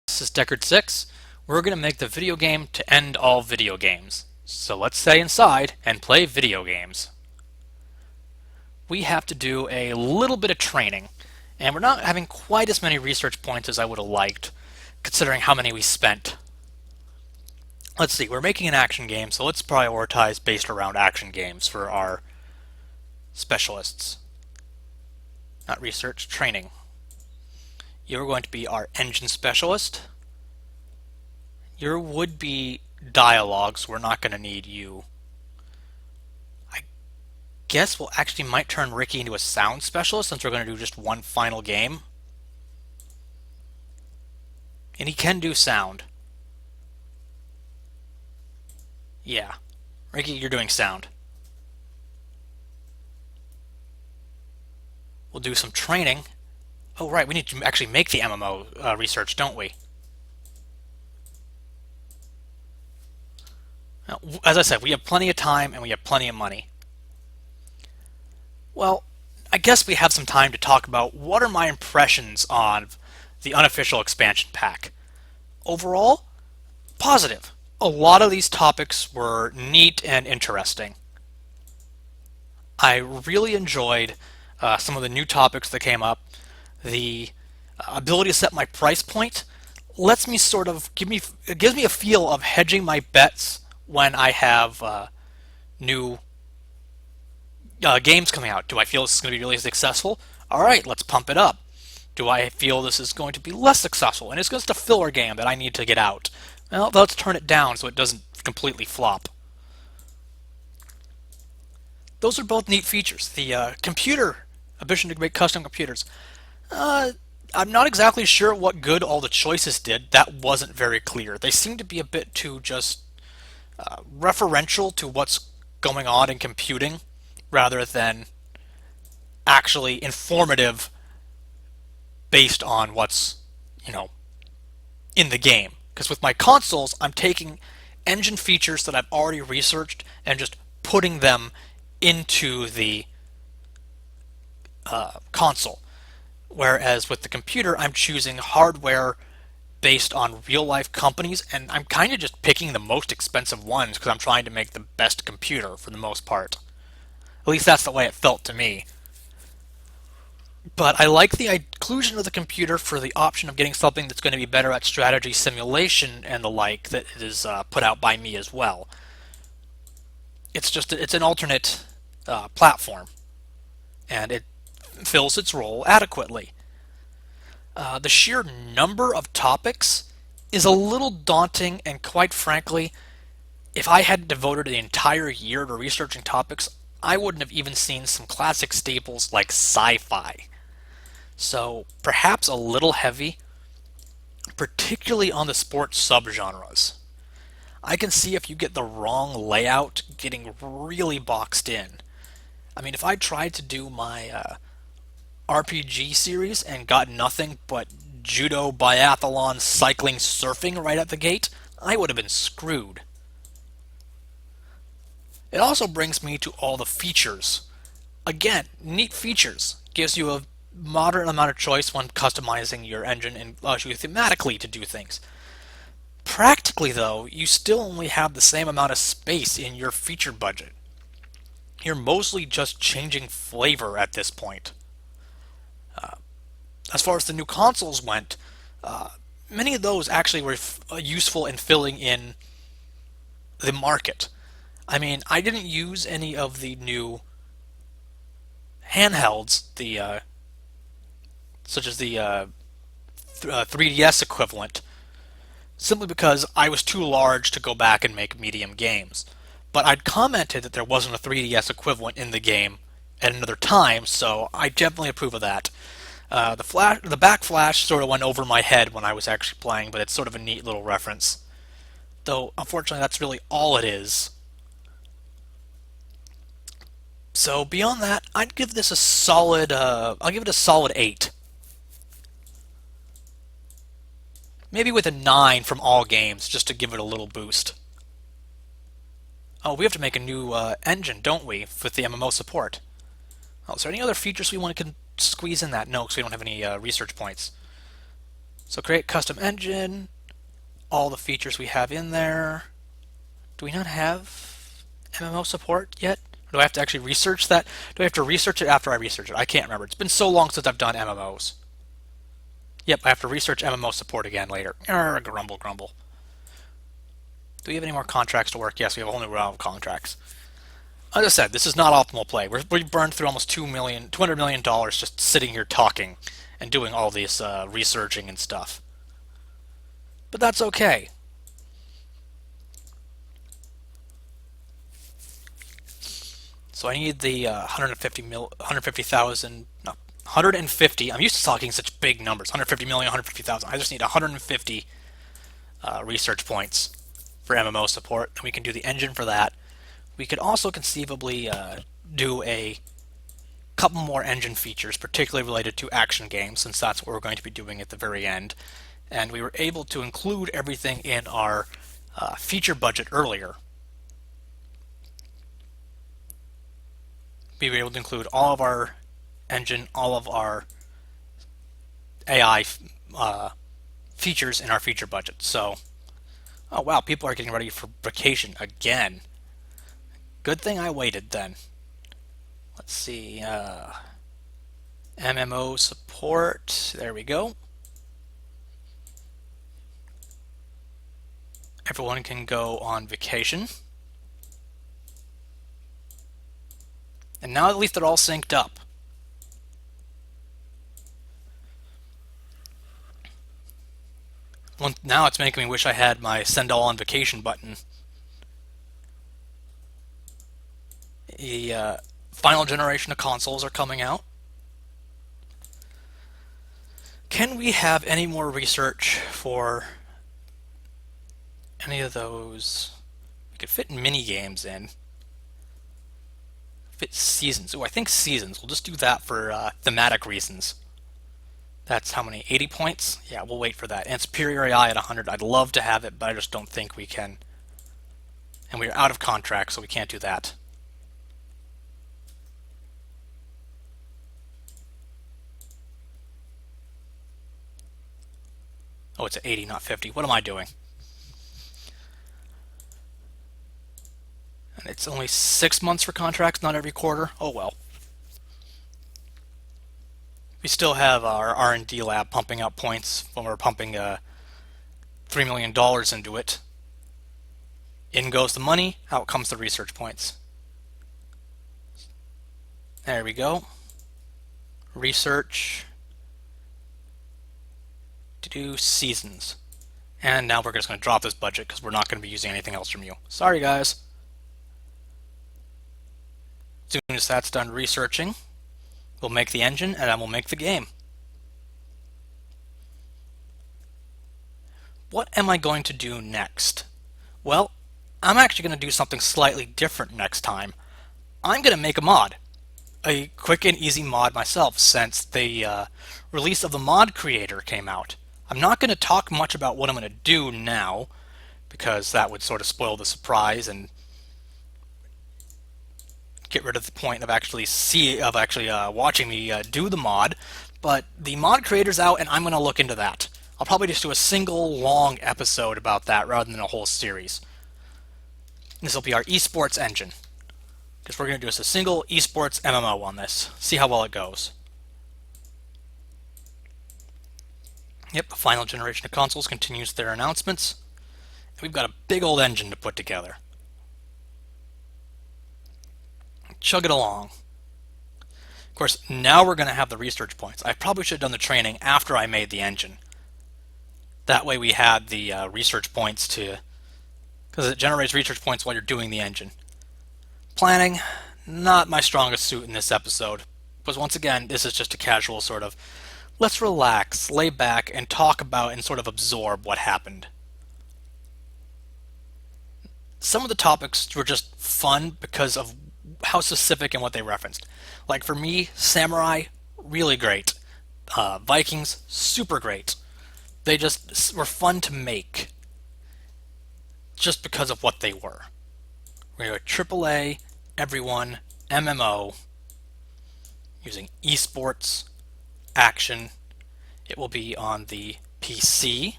This is Deckard6. We're going to make the video game to end all video games. So let's stay inside and play video games. We have to do a little bit of training, and we're not having quite as many research points as I would have liked, considering how many we spent. Let's see, we're making an action game, so let's prioritize based around action games for our specialists. Not research, training. You're going to be our engine specialist. Your would-be dialogues, we're not going to need you. I guess we'll actually might turn Ricky into a sound specialist since we're going to do just one final game. And he can do sound. Yeah. Ricky, you're doing sound. We'll do some training. Oh, right, we need to actually make the MMO research, don't we? Now, as I said, we have plenty of time and we have plenty of money. Well, I guess we have some time to talk about what are my impressions on the Unofficial Expansion pack. Overall, positive. A lot of these topics were neat and interesting. I really enjoyed some of the new topics that came up. The ability to set my price point lets me sort of it gives me a feel of hedging my bets when I have new games coming out. Do I feel this is going to be really successful? All right, let's pump it up. Do I feel this is going to be less successful and it's just a filler game that I need to get out? Well, let's turn it down so it doesn't completely flop. Those are both neat features. The computer, ability to make custom computers. I'm not exactly sure what good all the choices did. That wasn't very clear. They seem to be a bit too just referential to what's going on in computing rather than actually informative based on what's, in the game. Because with my consoles, I'm taking engine features that I've already researched and just putting them into the console. Whereas with the computer, I'm choosing hardware based on real life companies, and I'm kind of just picking the most expensive ones because I'm trying to make the best computer for the most part. At least that's the way it felt to me. But I like the inclusion of the computer for the option of getting something that's going to be better at strategy simulation and the like that is put out by me as well. It's an alternate platform, and it fills its role adequately. The sheer number of topics is a little daunting, and quite frankly, if I had devoted the entire year to researching topics, I wouldn't have even seen some classic staples like sci-fi. So perhaps a little heavy, particularly on the sports subgenres. I can see if you get the wrong layout getting really boxed in. I mean, if I tried to do my RPG series and got nothing but judo, biathlon, cycling, surfing right at the gate, I would have been screwed. It also brings me to all the features. Again, neat features. Gives you a moderate amount of choice when customizing your engine and allows you thematically to do things. Practically, though, you still only have the same amount of space in your feature budget. You're mostly just changing flavor at this point. As far as the new consoles went, many of those actually were useful in filling in the market. I mean, I didn't use any of the new handhelds, such as the 3DS equivalent, simply because I was too large to go back and make medium games. But I'd commented that there wasn't a 3DS equivalent in the game at another time, so I definitely approve of that. The backflash sort of went over my head when I was actually playing, but it's sort of a neat little reference. Though, unfortunately, that's really all it is. So beyond that, I'd give this a solid. I'll give it a solid 8. Maybe with a 9 from all games, just to give it a little boost. Oh, we have to make a new engine, don't we, with the MMO support? Oh, is there any other features we want to squeeze in that? No, because we don't have any research points. So create custom engine, all the features we have in there. Do we not have MMO support yet? Or do I have to actually research that? Do I have to research it after I research it? I can't remember. It's been so long since I've done MMOs. Yep, I have to research MMO support again later. Grumble, grumble. Do we have any more contracts to work? Yes, we have a whole new round of contracts. As I said, this is not optimal play. We burned through almost $200 million just sitting here talking and doing all this researching and stuff. But that's okay. So I need the 150,000, no, 150. I'm used to talking such big numbers, 150 million, 150,000. I just need 150 research points for MMO support, and we can do the engine for that. We could also conceivably do a couple more engine features, particularly related to action games, since that's what we're going to be doing at the very end. And we were able to include everything in our feature budget earlier. We were able to include all of our engine, all of our AI features in our feature budget. So, oh wow, people are getting ready for vacation again. Good thing I waited then. Let's see, MMO support, there we go. Everyone can go on vacation. And now at least they're all synced up. Well, now it's making me wish I had my send all on vacation button. The final generation of consoles are coming out. Can we have any more research for any of those? We could fit mini games in. Fit seasons. Oh, I think seasons. We'll just do that for thematic reasons. That's how many? 80 points? Yeah, we'll wait for that. And superior AI at 100. I'd love to have it, but I just don't think we can. And we're out of contract, so we can't do that. Oh, it's at 80, not 50. What am I doing? And it's only 6 months for contracts, not every quarter. Oh well. We still have our R&D lab pumping out points when we're pumping $3 million into it. In goes the money, out comes the research points. There we go. Research. To do seasons. And now we're just going to drop this budget because we're not going to be using anything else from you. Sorry, guys. As soon as that's done researching, we'll make the engine and then we'll make the game. What am I going to do next? Well, I'm actually going to do something slightly different next time. I'm going to make a mod. A quick and easy mod myself since the release of the mod creator came out. I'm not going to talk much about what I'm going to do now because that would sort of spoil the surprise and get rid of the point of actually watching me do the mod. But the mod creator's out, and I'm going to look into that. I'll probably just do a single long episode about that rather than a whole series. This will be our esports engine because we're going to do just a single esports MMO on this. See how well it goes. Yep, the final generation of consoles continues their announcements. We've got a big old engine to put together. Chug it along. Of course, now we're going to have the research points. I probably should have done the training after I made the engine. That way we had the research points to... because it generates research points while you're doing the engine. Planning, not my strongest suit in this episode. Because once again, this is just a casual sort of... let's relax, lay back, and talk about and sort of absorb what happened. Some of the topics were just fun because of how specific and what they referenced. Like for me, Samurai, really great. Vikings, super great. They just were fun to make just because of what they were. We're a AAA, everyone, MMO, using esports, action. It will be on the PC,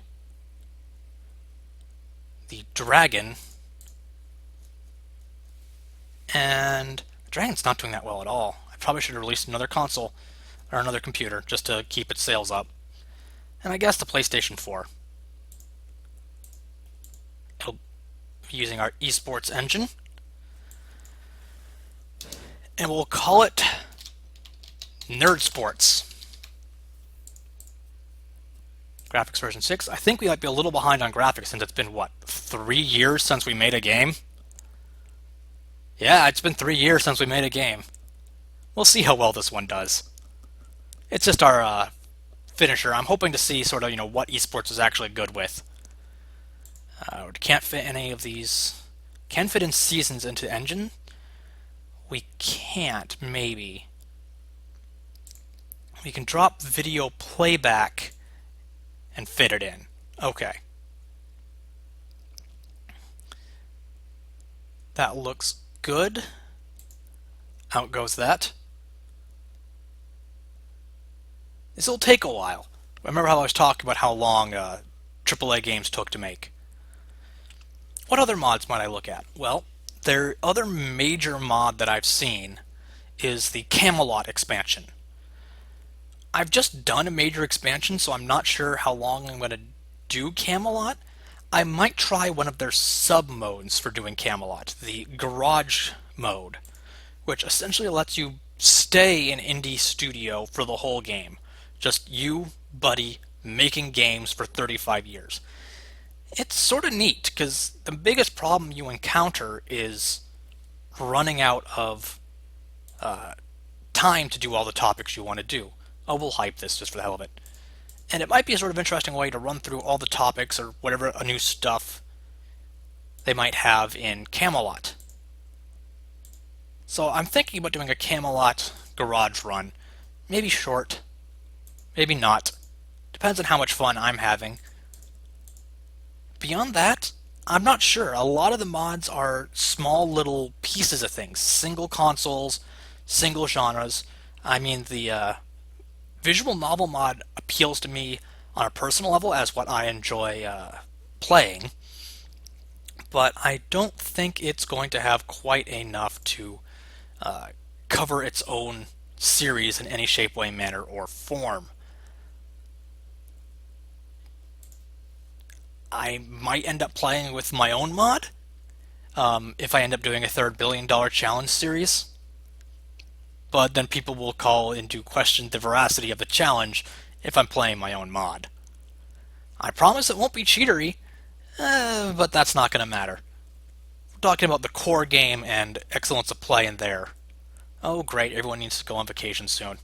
the Dragon, and the Dragon's not doing that well at all. I probably should have released another console or another computer just to keep its sales up. And I guess the PlayStation 4. It'll be using our esports engine, and we'll call it Nerd Sports. Graphics version 6. I think we might be a little behind on graphics since it's been, what, 3 years since we made a game? Yeah, it's been 3 years since we made a game. We'll see how well this one does. It's just our finisher. I'm hoping to see sort of, what esports is actually good with. Can't fit any of these. Can fit in seasons into engine. We can't, maybe. We can drop video playback and fit it in. Okay. That looks good. Out goes that. This will take a while. Remember how I was talking about how long AAA games took to make? What other mods might I look at? Well, the other major mod that I've seen is the Camelot expansion. I've just done a major expansion, so I'm not sure how long I'm going to do Camelot. I might try one of their sub-modes for doing Camelot, the Garage mode, which essentially lets you stay in indie studio for the whole game. Just you, buddy, making games for 35 years. It's sort of neat, because the biggest problem you encounter is running out of time to do all the topics you want to do. Oh, we'll hype this just for the hell of it. And it might be a sort of interesting way to run through all the topics or whatever new stuff they might have in Camelot. So I'm thinking about doing a Camelot garage run. Maybe short, maybe not. Depends on how much fun I'm having. Beyond that, I'm not sure. A lot of the mods are small little pieces of things. Single consoles, single genres. I mean, the visual novel mod appeals to me on a personal level as what I enjoy playing, but I don't think it's going to have quite enough to cover its own series in any shape, way, manner, or form. I might end up playing with my own mod if I end up doing a third $1 billion challenge series. But then people will call into question the veracity of the challenge if I'm playing my own mod. I promise it won't be cheatery, but that's not going to matter. We're talking about the core game and excellence of play in there. Oh great, everyone needs to go on vacation soon.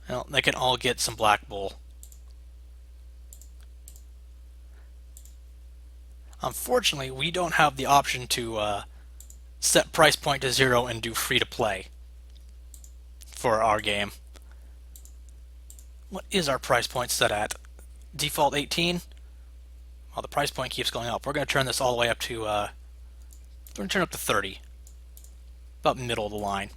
Well, they can all get some Black Bull. Unfortunately, we don't have the option to set price point to 0 and do free to play for our game. What is our price point set at? Default 18? Well, the price point keeps going up. We're going to turn this all the way up to, we're going to turn up to 30. About middle of the line.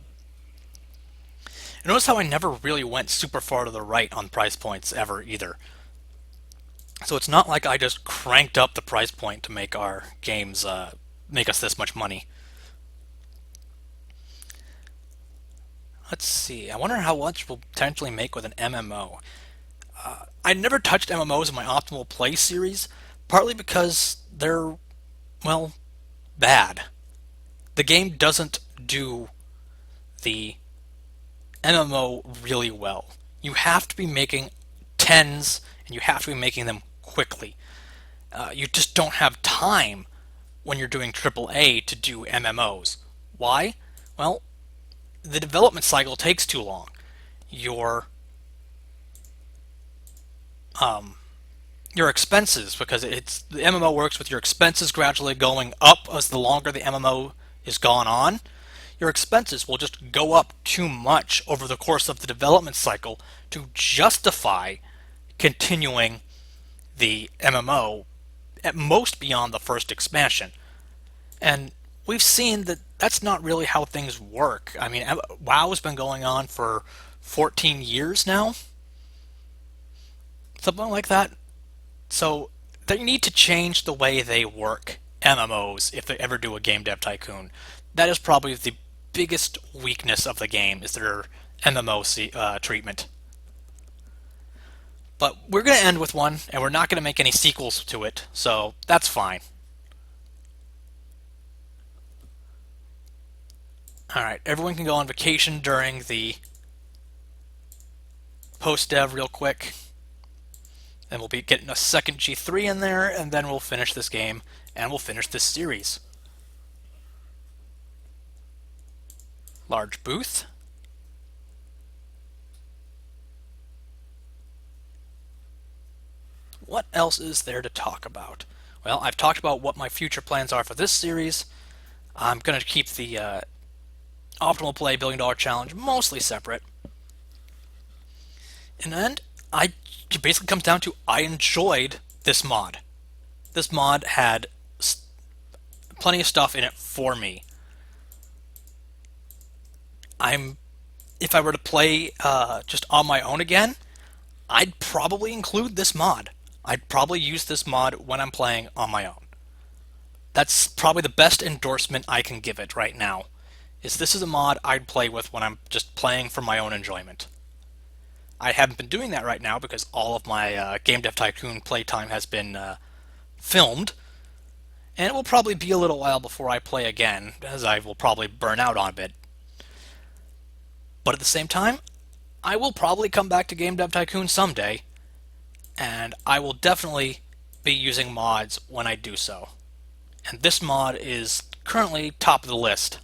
And notice how I never really went super far to the right on price points ever either. So it's not like I just cranked up the price point to make our games make us this much money. Let's see. I wonder how much we'll potentially make with an MMO. I never touched MMOs in my Optimal Play series, partly because they're, well, bad. The game doesn't do the MMO really well. You have to be making tens, and you have to be making them quickly. You just don't have time when you're doing AAA to do MMOs. Why? Well, the development cycle takes too long. Your expenses, because the MMO works with your expenses gradually going up as the longer the MMO is gone on. Your expenses will just go up too much over the course of the development cycle to justify continuing the MMO at most beyond the first expansion. And we've seen that that's not really how things work. I mean, WoW has been going on for 14 years now. something like that. So they need to change the way they work MMOs if they ever do a game dev tycoon. That is probably the biggest weakness of the game is their MMO treatment. But we're going to end with one, and we're not going to make any sequels to it, so that's fine. Alright, everyone can go on vacation during the post dev real quick. And we'll be getting a second G3 in there, and then we'll finish this game, and we'll finish this series. Large booth. What else is there to talk about? Well, I've talked about what my future plans are for this series. I'm going to keep the Optimal Play $1 Billion Challenge mostly separate. And then it basically comes down to I enjoyed this mod. This mod had plenty of stuff in it for me. If I were to play just on my own again, I'd probably include this mod. I'd probably use this mod when I'm playing on my own. That's probably the best endorsement I can give it right now. This is a mod I'd play with when I'm just playing for my own enjoyment. I haven't been doing that right now because all of my Game Dev Tycoon playtime has been filmed, and it will probably be a little while before I play again, as I will probably burn out on it. But at the same time, I will probably come back to Game Dev Tycoon someday, and I will definitely be using mods when I do so. And this mod is currently top of the list.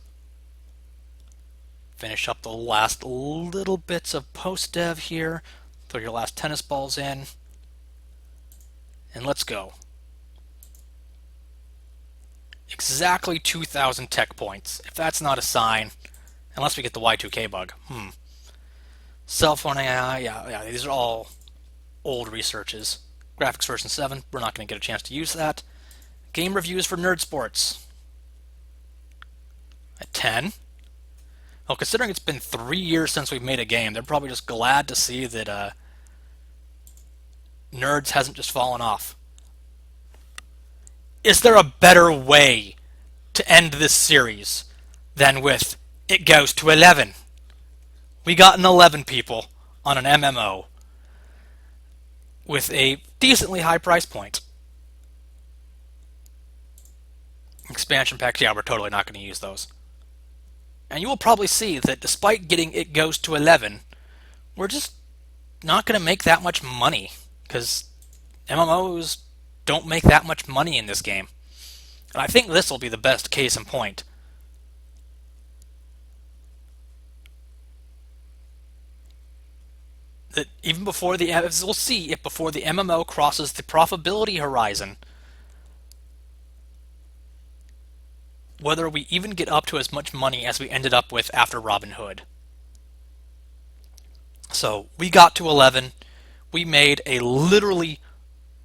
Finish up the last little bits of post-dev here. Throw your last tennis balls in. And let's go. Exactly 2,000 tech points. If that's not a sign, unless we get the Y2K bug. Cell phone AI, yeah, these are all old researches. Graphics version 7, we're not going to get a chance to use that. Game reviews for Nerd Sports. At 10. Well, considering it's been 3 years since we've made a game, they're probably just glad to see that Nerds hasn't just fallen off. Is there a better way to end this series than with it goes to 11? We got an 11, people, on an MMO with a decently high price point. Expansion packs, yeah, we're totally not going to use those. And you will probably see that despite getting it goes to 11, we're just not going to make that much money because MMOs don't make that much money in this game. And I think this will be the best case in point. That even before we'll see if before the MMO crosses the profitability horizon, whether we even get up to as much money as we ended up with after Robin Hood. So we got to 11. We made a literally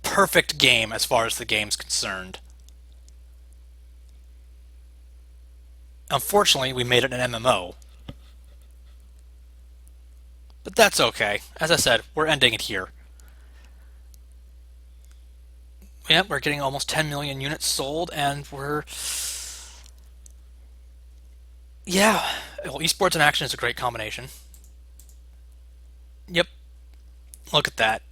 perfect game as far as the game's concerned. Unfortunately, we made it an MMO. But that's okay. As I said, we're ending it here. Yeah, we're getting almost 10 million units sold, and we're... Yeah, well, esports and action is a great combination. Yep, look at that.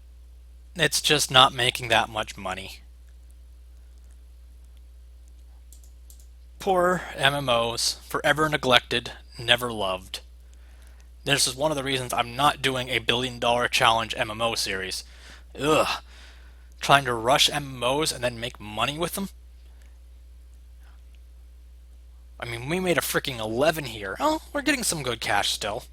It's just not making that much money. Poor MMOs, forever neglected, never loved. This is one of the reasons I'm not doing a $1 Billion Challenge MMO series. Ugh. Trying to rush MMOs and then make money with them? I mean, we made a freaking 11 here. Oh, we're getting some good cash still.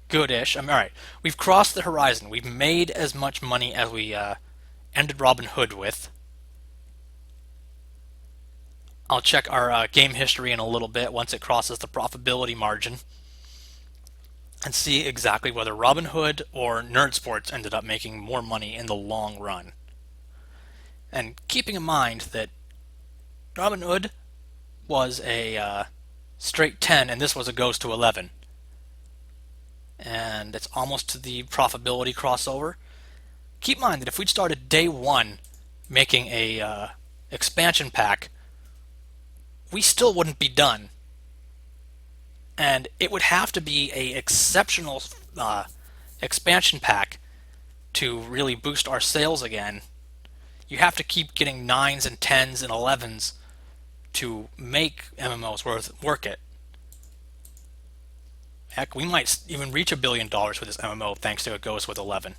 Goodish. Alright. We've crossed the horizon. We've made as much money as we ended Robin Hood with. I'll check our game history in a little bit once it crosses the profitability margin and see exactly whether Robin Hood or Nerd Sports ended up making more money in the long run. And keeping in mind that Robin Hood was a straight 10 and this was a goes to 11. and it's almost to the profitability crossover. Keep in mind that if we'd started day one making a expansion pack, we still wouldn't be done, and it would have to be a exceptional expansion pack to really boost our sales again. You have to keep getting 9s and 10s and 11s to make MMOs work it. Heck, we might even reach $1 billion with this MMO thanks to it goes with 11.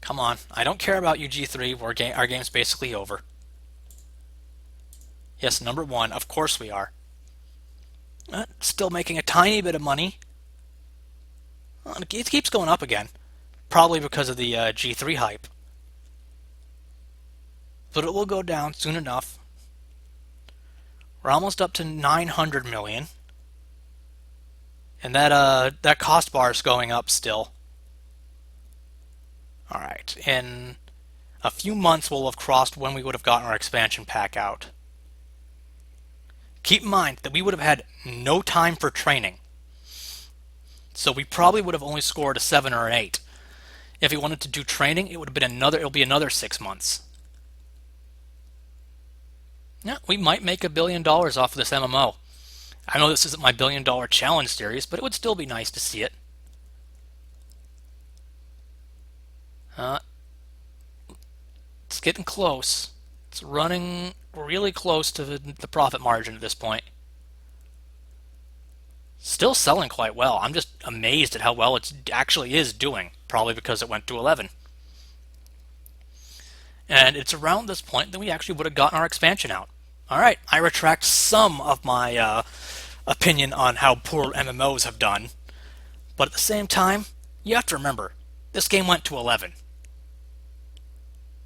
Come on, I don't care about you G3, our game's basically over. Yes, number 1, of course we are. Still making a tiny bit of money. It keeps going up again, probably because of the G3 hype. But it will go down soon enough. We're almost up to 900 million. And that cost bar is going up still. Alright, in a few months we'll have crossed when we would have gotten our expansion pack out. Keep in mind that we would have had no time for training. So we probably would have only scored a 7 or an 8. If we wanted to do training, it'll be another 6 months. Yeah, we might make $1 billion off of this MMO. I know this isn't my $1 billion challenge series, but it would still be nice to see it. It's getting close. It's running really close to the profit margin at this point. Still selling quite well. I'm just amazed at how well it actually is doing, probably because it went to 11. And it's around this point that we actually would have gotten our expansion out. Alright, I retract some of my opinion on how poor MMOs have done. But at the same time, you have to remember, this game went to 11.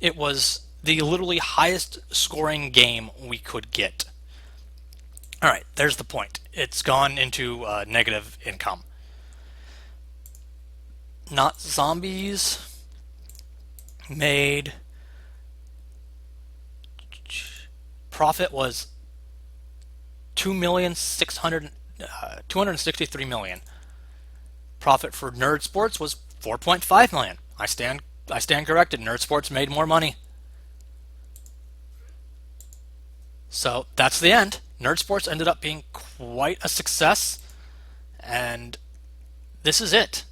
It was the literally highest scoring game we could get. Alright, there's the point. It's gone into negative income. Not Zombies made... Profit was 263 million. Profit for Nerd Sports was 4.5 million. I stand corrected. Nerd Sports made more money. So that's the end. Nerd Sports ended up being quite a success, and this is it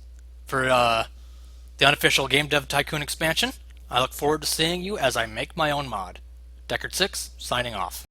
for the unofficial Game Dev Tycoon expansion. I look forward to seeing you as I make my own mod. Deckard6, signing off.